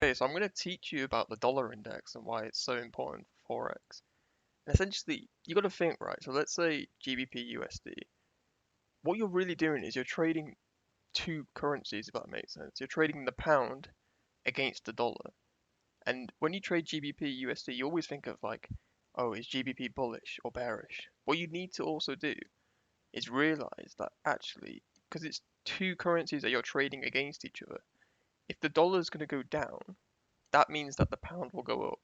Okay, so I'm going to teach you about the dollar index and why it's so important for Forex. And essentially, you got to think, right? So let's say GBP USD. What you're really doing is you're trading two currencies, if that makes sense. You're trading the pound against the dollar. And when you trade GBP USD, you always think of like, oh, is GBP bullish or bearish? What you need to also do is realize that actually, because it's two currencies that you're trading against each other, if the dollar is going to go down, that means that the pound will go up,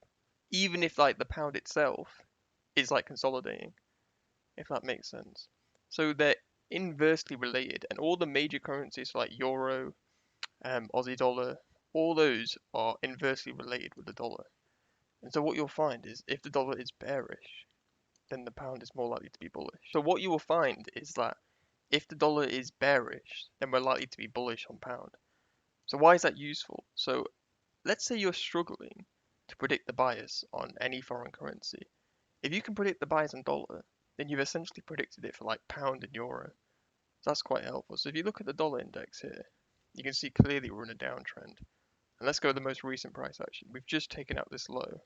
even if like the pound itself is like consolidating, if that makes sense. So they're inversely related, and all the major currencies like euro, Aussie dollar, all those are inversely related with the dollar. And so what you'll find is if the dollar is bearish, then the pound is more likely to be bullish. So what you will find is that if the dollar is bearish, then we're likely to be bullish on pound. So why is that useful? So let's say you're struggling to predict the bias on any foreign currency. If you can predict the bias on dollar, then you've essentially predicted it for like pound and euro. So that's quite helpful. So if you look at the dollar index here, you can see clearly we're in a downtrend. And let's go to the most recent price action. We've just taken out this low,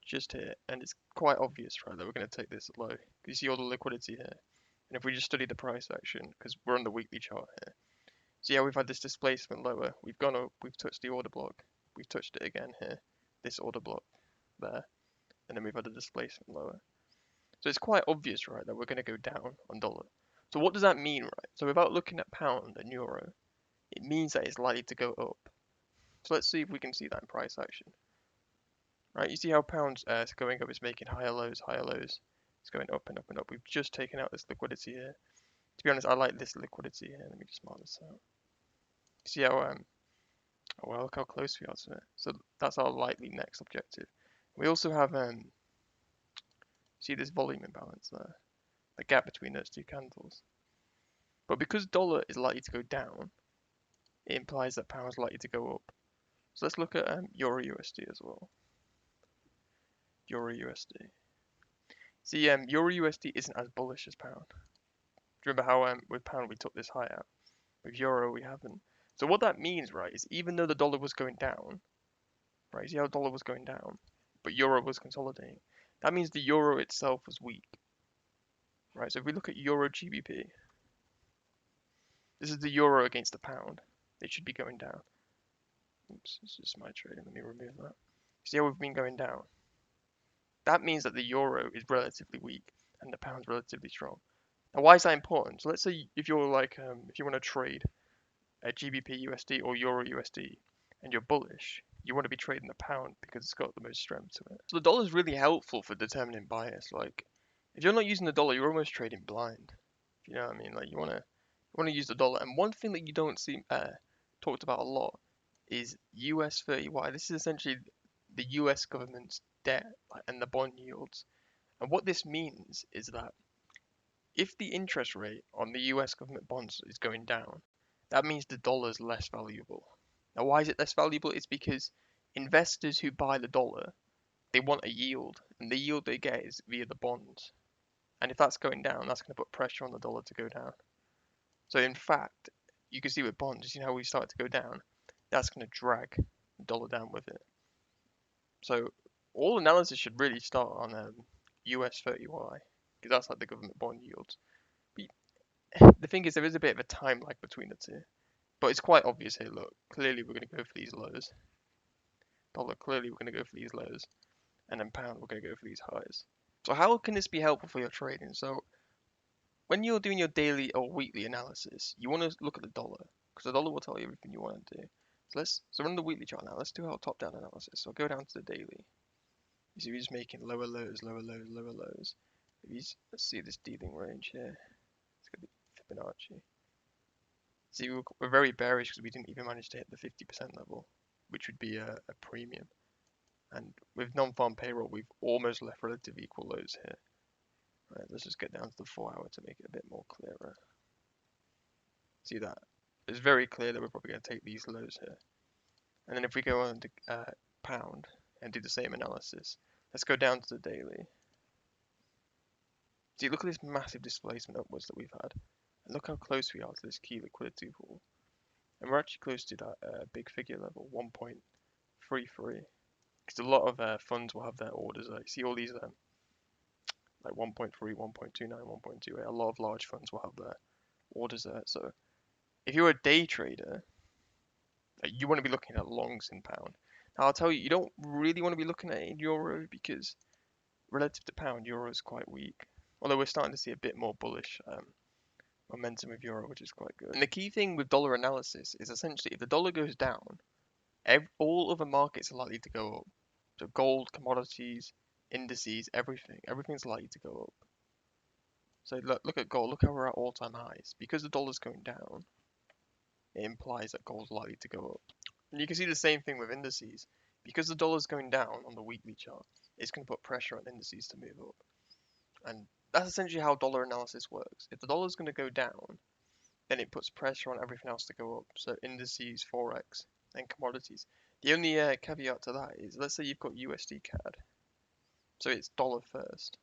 just here, and it's quite obvious, right, that we're going to take this low. You see all the liquidity here. And if we just study the price action, because we're on the weekly chart here, see how we've had this displacement lower. We've gone up, we've touched the order block, we've touched it again here, this order block there, and then we've had a displacement lower. So it's quite obvious, right, that we're going to go down on dollar. So what does that mean, right? So without looking at pound and euro, it means that it's likely to go up. So let's see if we can see that in price action. Right, you see how pound's going up, it's making higher lows, higher lows. It's going up and up and up. We've just taken out this liquidity here. To be honest, I like this liquidity here. Let me just mark this out. See how oh well, look how close we are to it. So that's our likely next objective. We also have see this volume imbalance there, the gap between those two candles. But because dollar is likely to go down, it implies that pound is likely to go up. So let's look at Euro USD as well. Euro USD. See, Euro USD isn't as bullish as pound. Do you remember how with pound we took this high out? With euro we haven't. So what that means, right, is even though the dollar was going down, right, see how dollar was going down, but euro was consolidating. That means the euro itself was weak, right? So if we look at euro GBP, this is the euro against the pound. It should be going down. Oops, this is my trading. Let me remove that. See how we've been going down? That means that the euro is relatively weak and the pound's relatively strong. Now, why is that important? So let's say if you're like, if you want to trade a GBP USD or Euro USD and you're bullish, you want to be trading the pound because it's got the most strength to it. So the dollar is really helpful for determining bias. Like, if you're not using the dollar, you're almost trading blind. You know what I mean? Like, you want to use the dollar. And one thing that you don't see talked about a lot is US 30Y. This is essentially the US government's debt and the bond yields. And what this means is that if the interest rate on the US government bonds is going down, that means the dollar is less valuable. Now, why is it less valuable? It's because investors who buy the dollar, they want a yield, and the yield they get is via the bonds. And if that's going down, that's going to put pressure on the dollar to go down. So in fact, you can see with bonds, you know how we start to go down, that's going to drag the dollar down with it. So all analysis should really start on US 30Y, because that's like the government bond yields. But the thing is, there is a bit of a time lag between the two. But it's quite obvious here, look, clearly we're going to go for these lows. Dollar, clearly we're going to go for these lows. And then pound, we're going to go for these highs. So how can this be helpful for your trading? So when you're doing your daily or weekly analysis, you want to look at the dollar, because the dollar will tell you everything you want to do. So run the weekly chart now. Let's do our top-down analysis. So I'll go down to the daily. You see we're just making lower lows, lower lows, lower lows. Let's see this dealing range here. It's going to be Fibonacci. See, we're very bearish because we didn't even manage to hit the 50% level, which would be a premium. And with non-farm payroll, we've almost left relative equal lows here. Right, let's just get down to the 4 hour to make it a bit more clearer. See that? It's very clear that we're probably going to take these lows here. And then if we go on to pound and do the same analysis, let's go down to the daily. See, look at this massive displacement upwards that we've had. And look how close we are to this key liquidity pool. And we're actually close to that big figure level, 1.33 because a lot of funds will have their orders there. You see all these like 1.3, 1.29, 1.28. A lot of large funds will have their orders there. So if you're a day trader, you want to be looking at longs in pound. Now I'll tell you, you don't really want to be looking at it in euro because relative to pound, euro is quite weak. Although we're starting to see a bit more bullish momentum with euro, which is quite good. And the key thing with dollar analysis is essentially if the dollar goes down, all other markets are likely to go up. So gold, commodities, indices, everything's likely to go up. So look at gold. Look how we're at all-time highs. Because the dollar's going down, it implies that gold's likely to go up. And you can see the same thing with indices. Because the dollar's going down on the weekly chart, it's going to put pressure on indices to move up. And that's essentially how dollar analysis works. If the dollar's going to go down, then it puts pressure on everything else to go up. So indices, Forex, and commodities. The only caveat to that is, let's say you've got USD CAD. So it's dollar first.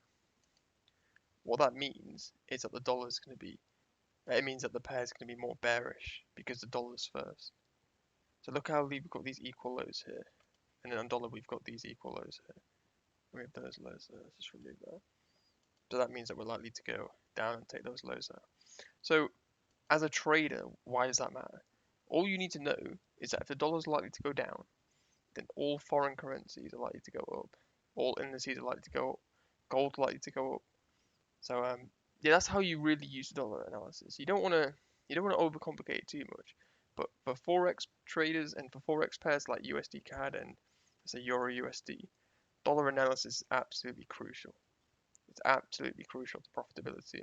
What that means is that the dollar is going to be, it means that the pair is going to be more bearish because the dollar's first. So look how we've got these equal lows here. And then on dollar, we've got these equal lows here. We have those lows there. Let's just remove that. So that means that we're likely to go down and take those lows out. So as a trader, why does that matter? All you need to know is that if the dollar is likely to go down, then all foreign currencies are likely to go up. All indices are likely to go up. Gold likely to go up. So yeah, that's how you really use dollar analysis. You don't want to overcomplicate it too much. But for forex traders and for forex pairs like USD CAD and say Euro USD, dollar analysis is absolutely crucial. It's absolutely crucial to profitability.